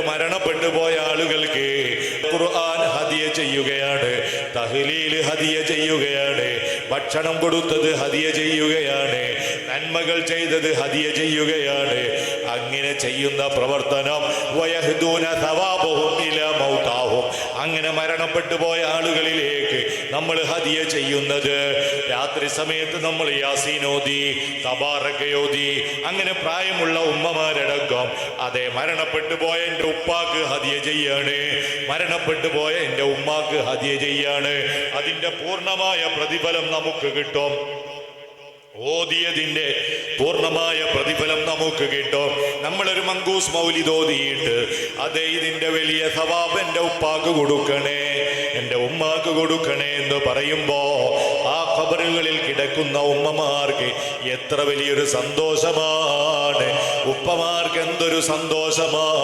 മരണപ്പെട്ടു പോയ ആളുകൾക്ക് ഖുർആൻ ഹദിയ ചെയ്യുകയാണ്, തഹ്ലീൽ ഹദിയ ചെയ്യുകയാണ്, ഭക്ഷണം കൊടുത്തത് ഹദിയ ചെയ്യുകയാണ്, നന്മകൾ ചെയ്തത് ഹദിയ ചെയ്യുകയാണ്. അങ്ങനെ ചെയ്യുന്ന പ്രവർത്തനം വയഹ്ദൂന സവാബഹും ഇലാ മൗതാഹും, അങ്ങനെ മരണപ്പെട്ടു പോയ ആളുകളിലേക്ക് നമ്മൾ ഹദിയ ചെയ്യുന്നത്. രാത്രി സമയത്ത് നമ്മൾ യാസീനോദി, തബാറകയോദി, അങ്ങനെ പ്രായമുള്ള ഉമ്മമാരടക്കം അതെ മരണപ്പെട്ടു പോയ എൻ്റെ ഉപ്പാക്ക് ഹദിയ ചെയ്യാണ്, മരണപ്പെട്ടു പോയ എൻ്റെ ഉമ്മാക്ക് ഹദിയ ചെയ്യാണ്. അതിൻ്റെ പൂർണ്ണമായ പ്രതിഫലം നമുക്ക് കിട്ടും. ഓതിയതിൻ്റെ പൂർണ്ണമായ പ്രതിഫലം നമുക്ക് കിട്ടും. നമ്മളൊരു മങ്കൂസ് മൗലിദ് ഓതിയിട്ട് അതെ ഇതിൻ്റെ വലിയ സവാബ് എൻ്റെ ഉപ്പാക്ക് കൊടുക്കണേ, എൻ്റെ ഉമ്മാക്ക് കൊടുക്കണേ എന്ന് പറയുമ്പോ ആ ഖബറുകളിൽ കിടക്കുന്ന ഉമ്മമാർക്ക് എത്ര വലിയൊരു സന്തോഷമാണ്, ഉപ്പമാർക്ക് എന്തൊരു സന്തോഷമാണ്.